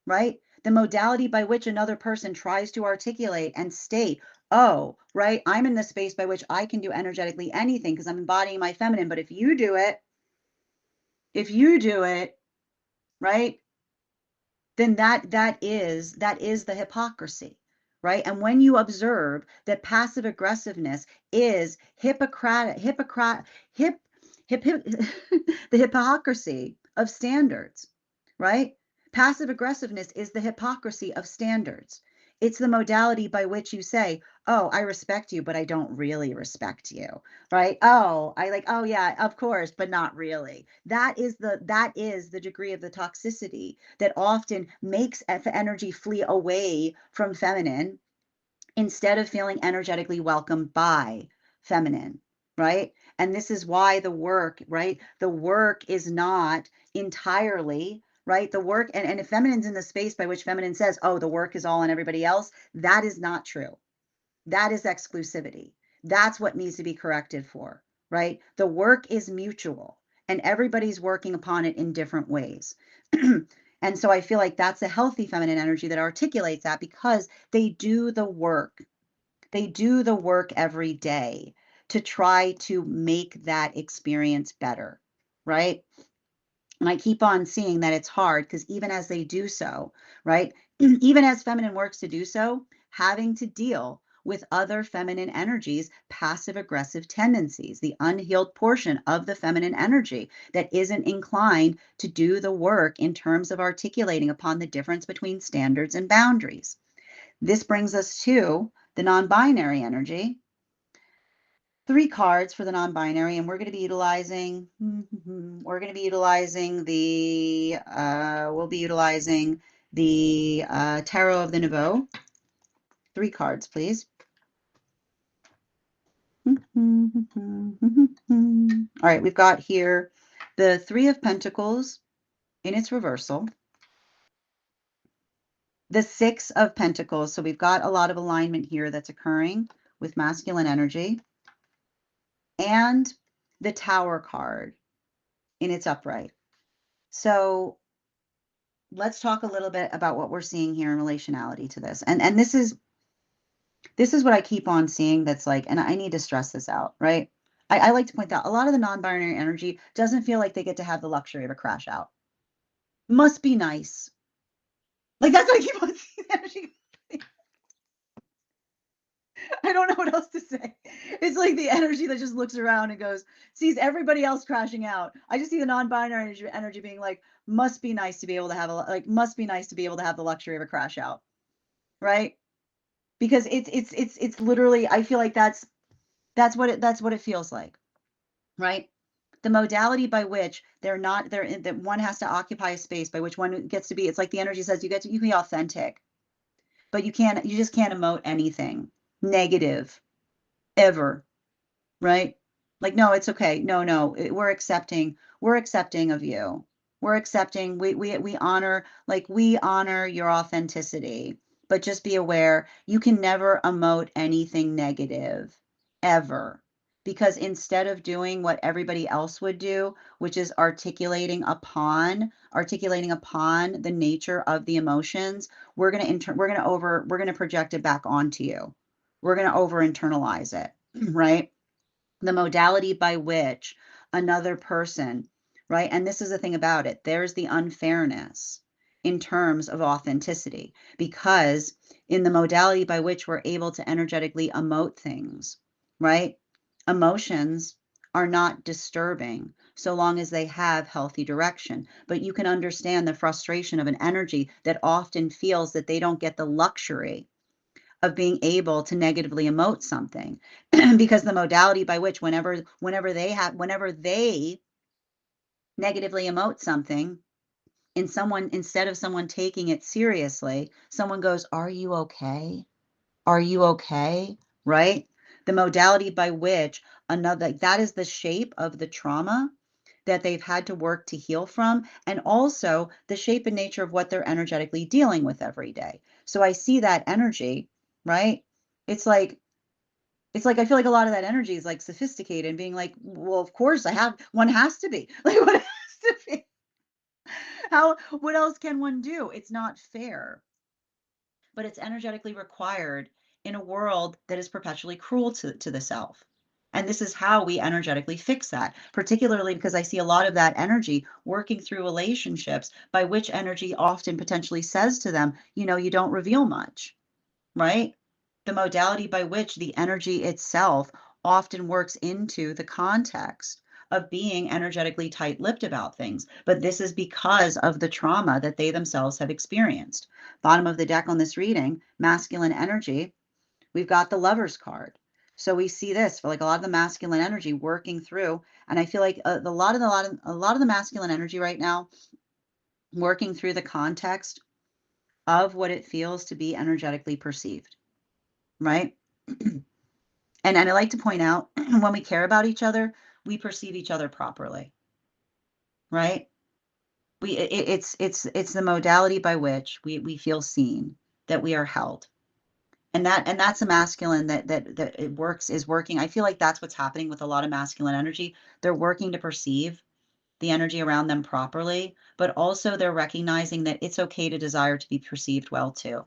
right? The modality by which another person tries to articulate and state, oh, right, I'm in the space by which I can do energetically anything because I'm embodying my feminine. But if you do it, right, then that is the hypocrisy, right? And when you observe that passive aggressiveness is the hypocrisy of standards, right? Passive aggressiveness is the hypocrisy of standards. It's the modality by which you say, oh, I respect you, but I don't really respect you, right? Oh, I like, oh yeah, of course, but not really. That is the degree of the toxicity that often makes energy flee away from feminine instead of feeling energetically welcomed by feminine, right? And this is why the work, right? The work is not entirely, right? The work, and if feminine's in the space by which feminine says, oh, the work is all on everybody else, that is not true. That is exclusivity. That's what needs to be corrected for, right? The work is mutual and everybody's working upon it in different ways. And so I feel like that's a healthy feminine energy that articulates that because they do the work. They do the work every day to try to make that experience better, right? And I keep on seeing that it's hard because even as they do so, right? Even as feminine works to do so, having to deal with other feminine energies, passive aggressive tendencies, the unhealed portion of the feminine energy that isn't inclined to do the work in terms of articulating upon the difference between standards and boundaries. This brings us to the non-binary energy. 3 cards for the non-binary, and we're going to be utilizing the Tarot of the Nouveau. 3 cards, please. All right, we've got here the 3 of Pentacles in its reversal, the 6 of Pentacles. So we've got a lot of alignment here that's occurring with masculine energy, and the Tower card in its upright. So let's talk a little bit about what we're seeing here in relationality to this. And this is what I keep on seeing that's like, and I need to stress this out, right? I like to point out a lot of the non-binary energy doesn't feel like they get to have the luxury of a crash out. Must be nice. Like that's what I keep on seeing energy. I don't know what else to say. It's like the energy that just looks around and goes, sees everybody else crashing out. I just see the non-binary energy being like, must be nice to be able to have must be nice to be able to have the luxury of a crash out, right? Because it's literally, I feel like that's what it feels like, right? The modality by which that one has to occupy a space by which one gets to be, it's like the energy says you can be authentic, but you just can't emote anything negative ever, right? Like, no, it's okay. No, we're accepting of you. We're accepting, we honor, we honor your authenticity, but just be aware you can never emote anything negative ever. Because instead of doing what everybody else would do, which is articulating upon the nature of the emotions, we're going to project it back onto you. We're going to over internalize it, right? The modality by which another person, right? And this is the thing about it. There's the unfairness in terms of authenticity, because in the modality by which we're able to energetically emote things, right? Emotions are not disturbing so long as they have healthy direction. But you can understand the frustration of an energy that often feels that they don't get the luxury of being able to negatively emote something because the modality by which whenever they negatively emote something instead of someone taking it seriously, someone goes, are you okay? Are you okay? Right? The modality by which that is the shape of the trauma that they've had to work to heal from, and also the shape and nature of what they're energetically dealing with every day. So I see that energy, right? It's like I feel like a lot of that energy is like sophisticated and being like, well, of course one has to be. Like what has to be? What else can one do? It's not fair. But it's energetically required in a world that is perpetually cruel to the self. And this is how we energetically fix that, particularly because I see a lot of that energy working through relationships by which energy often potentially says to them, you don't reveal much, right? The modality by which the energy itself often works into the context of being energetically tight-lipped about things. But this is because of the trauma that they themselves have experienced. Bottom of the deck on this reading, masculine energy, we've got the Lover's card. So we see this for like a lot of the masculine energy working through, and I feel like a lot of the masculine energy right now working through the context of what it feels to be energetically perceived, right? And I like to point out, when we care about each other, we perceive each other properly, right? It's the modality by which we feel seen, that we are held. And that's a masculine that it is working. I feel like that's what's happening with a lot of masculine energy. They're working to perceive the energy around them properly, but also they're recognizing that it's okay to desire to be perceived well too,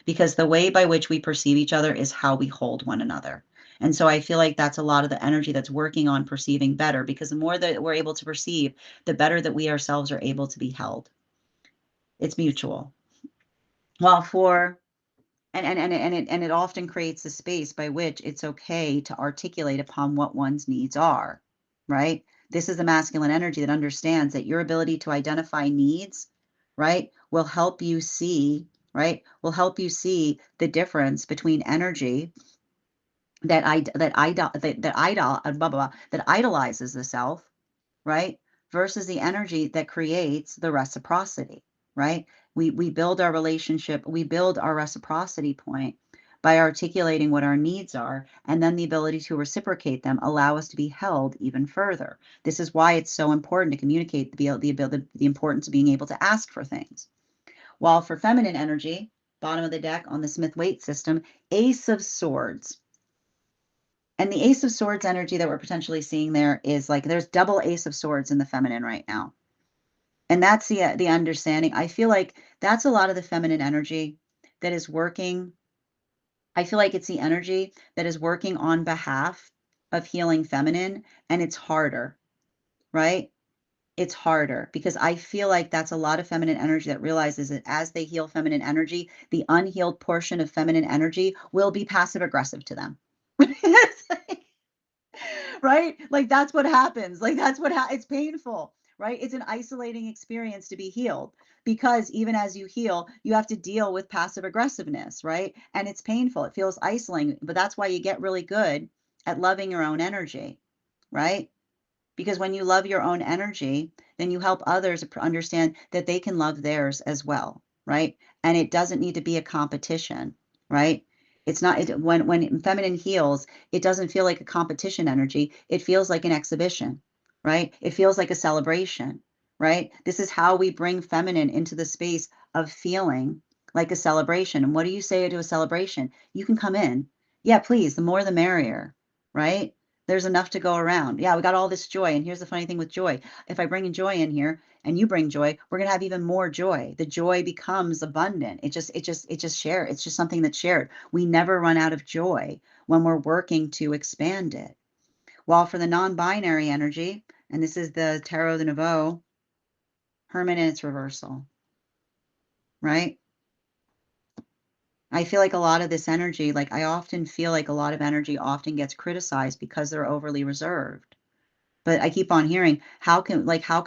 because the way by which we perceive each other is how we hold one another. And so I feel like that's a lot of the energy that's working on perceiving better, because the more that we're able to perceive, the better that we ourselves are able to be held. It's mutual. While for and it often creates a space by which it's okay to articulate upon what one's needs are, right? This is the masculine energy that understands that your ability to identify needs, right, will help you see, right, will help you see the difference between energy that idolizes the self, right, versus the energy that creates the reciprocity, right? We build our relationship, we build our reciprocity point by articulating what our needs are, and then the ability to reciprocate them allow us to be held even further. This is why it's so important to communicate the importance of being able to ask for things. While for feminine energy, bottom of the deck on the Smith-Waite system, Ace of Swords. And the Ace of Swords energy that we're potentially seeing there is like there's double Ace of Swords in the feminine right now. And that's the understanding. I feel like that's a lot of the feminine energy that is working. I feel like it's the energy that is working on behalf of healing feminine, and it's harder, right? It's harder because I feel like that's a lot of feminine energy that realizes that as they heal feminine energy, the unhealed portion of feminine energy will be passive aggressive to them. Right? Like that's what happens. Like that's what it's painful, right? It's an isolating experience to be healed, because even as you heal, you have to deal with passive aggressiveness, right? And it's painful. It feels isolating, but that's why you get really good at loving your own energy, right? Because when you love your own energy, then you help others understand that they can love theirs as well, right? And it doesn't need to be a competition, right? It's not when feminine heals, it doesn't feel like a competition energy. It feels like an exhibition, right? It feels like a celebration, right? This is how we bring feminine into the space of feeling like a celebration. And what do you say to a celebration? You can come in. Yeah, please, the more the merrier, right? There's enough to go around. Yeah, we got all this joy. And here's the funny thing with joy. If I bring joy in here and you bring joy, we're going to have even more joy. The joy becomes abundant. It just share. It's just something that's shared. We never run out of joy when we're working to expand it. While for the non-binary energy, and this is the Tarot de Nouveau, Hermit in its reversal, right? I feel like a lot of this energy, like I often feel like a lot of energy often gets criticized because they're overly reserved. But I keep on hearing, how can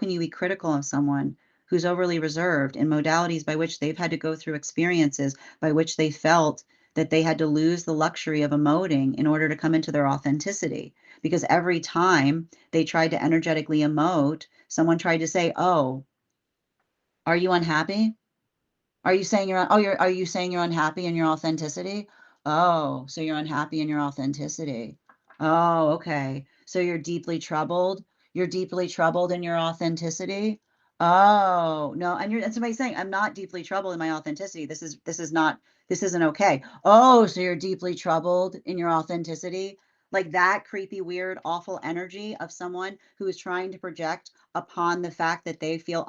you be critical of someone who's overly reserved in modalities by which they've had to go through experiences by which they felt that they had to lose the luxury of emoting in order to come into their authenticity? Because every time they tried to energetically emote, someone tried to say, "Oh, are you unhappy? Are you saying are you saying you're unhappy in your authenticity? Oh, so you're unhappy in your authenticity. Oh, okay. So you're deeply troubled. You're deeply troubled in your authenticity. Oh, no. And somebody's saying, I'm not deeply troubled in my authenticity. This isn't okay. Oh, so you're deeply troubled in your authenticity. Like that creepy, weird, awful energy of someone who is trying to project upon the fact that they feel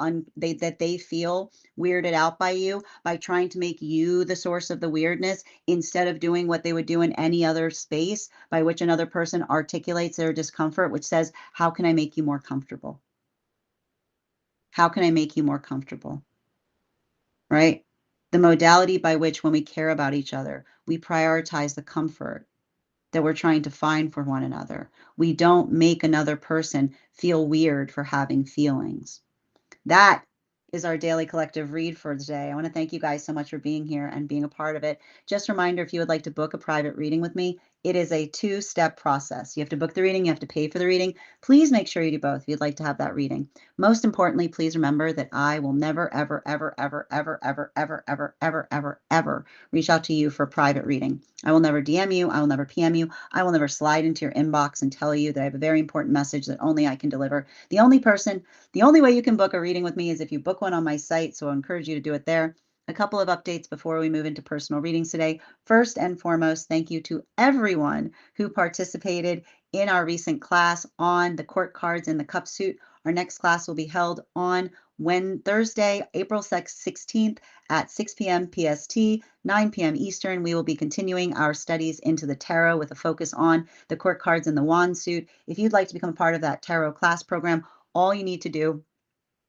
weirded out by you, by trying to make you the source of the weirdness instead of doing what they would do in any other space by which another person articulates their discomfort, which says, how can I make you more comfortable? How can I make you more comfortable? Right? The modality by which when we care about each other, we prioritize the comfort that we're trying to find for one another. We don't make another person feel weird for having feelings. That is our daily collective read for today. I want to thank you guys so much for being here and being a part of it. Just a reminder, if you would like to book a private reading with me, it is a two-step process. You have to book the reading, you have to pay for the reading. Please make sure you do both if you'd like to have that reading. Most importantly, please remember that I will never, ever, ever, ever, ever, ever, ever, ever, ever, ever, ever reach out to you for a private reading. I will never DM you. I will never PM you. I will never slide into your inbox and tell you that I have a very important message that only I can deliver. The only way you can book a reading with me is if you book one on my site, so I encourage you to do it there. A couple of updates before we move into personal readings today. First and foremost, thank you to everyone who participated in our recent class on the court cards and the cup suit. Our next class will be held on Thursday, April 16th at 6 p.m. PST, 9 p.m. Eastern. We will be continuing our studies into the tarot with a focus on the court cards and the wand suit. If you'd like to become part of that tarot class program, all you need to do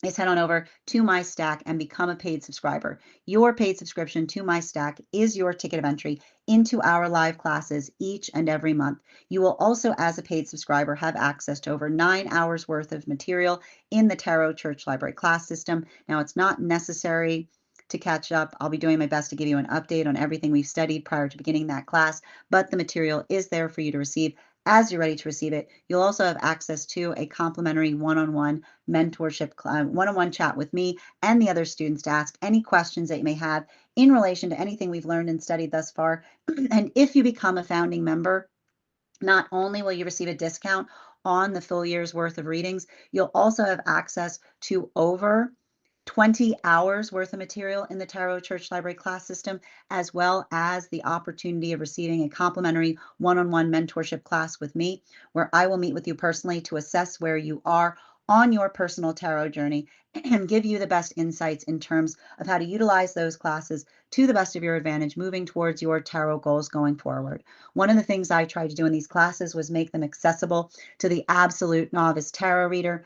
is head on over to my stack and become a paid subscriber. Your paid subscription to my stack is your ticket of entry into our live classes each and every month. You will also, as a paid subscriber, have access to over 9 hours worth of material in the Tarot Church Library class system. Now, it's not necessary to catch up. I'll be doing my best to give you an update on everything we've studied prior to beginning that class, but the material is there for you to receive as you're ready to receive it. You'll also have access to a complimentary one-on-one mentorship, one-on-one chat with me and the other students to ask any questions that you may have in relation to anything we've learned and studied thus far. And if you become a founding member, not only will you receive a discount on the full year's worth of readings, you'll also have access to over 20 hours worth of material in the Tarot Church Library class system, as well as the opportunity of receiving a complimentary one-on-one mentorship class with me, where I will meet with you personally to assess where you are on your personal tarot journey and give you the best insights in terms of how to utilize those classes to the best of your advantage moving towards your tarot goals going forward. One of the things I tried to do in these classes was make them accessible to the absolute novice tarot reader,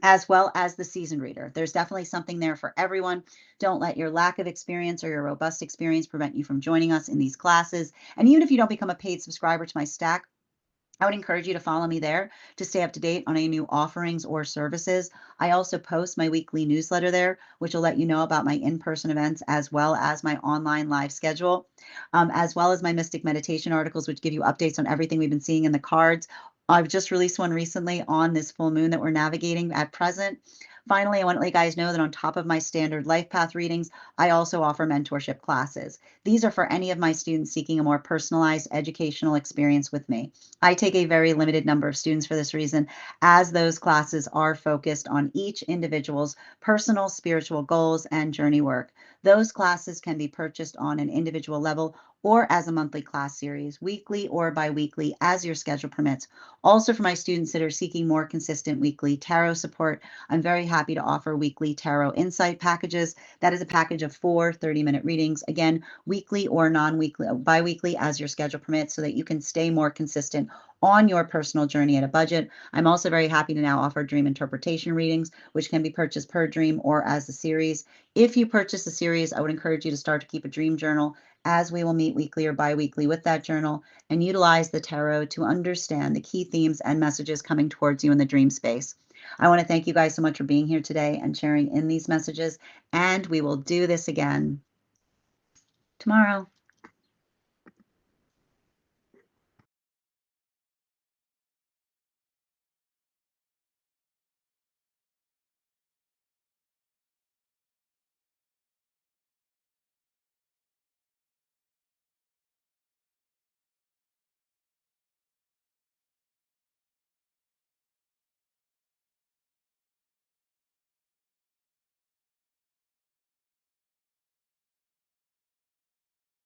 as well as the seasoned reader. There's definitely something there for everyone. Don't let your lack of experience or your robust experience prevent you from joining us in these classes. And even if you don't become a paid subscriber to my stack, I would encourage you to follow me there to stay up to date on any new offerings or services. I also post my weekly newsletter there, which will let you know about my in-person events as well as my online live schedule, as well as my Mystic Meditation articles, which give you updates on everything we've been seeing in the cards. I've just released one recently on this full moon that we're navigating at present. Finally, I want to let you guys know that on top of my standard life path readings, I also offer mentorship classes. These are for any of my students seeking a more personalized educational experience with me. I take a very limited number of students for this reason, as those classes are focused on each individual's personal spiritual goals and journey work. Those classes can be purchased on an individual level or as a monthly class series, weekly or bi-weekly, as your schedule permits. Also, for my students that are seeking more consistent weekly tarot support, I'm very happy to offer weekly tarot insight packages. That is a package of 4 30-minute readings, again, weekly or non-weekly, bi-weekly, as your schedule permits, so that you can stay more consistent on your personal journey at a budget. I'm also very happy to now offer dream interpretation readings, which can be purchased per dream or as a series. If you purchase a series, I would encourage you to start to keep a dream journal, as we will meet weekly or bi-weekly with that journal and utilize the tarot to understand the key themes and messages coming towards you in the dream space. I want to thank you guys so much for being here today and sharing in these messages, and we will do this again tomorrow.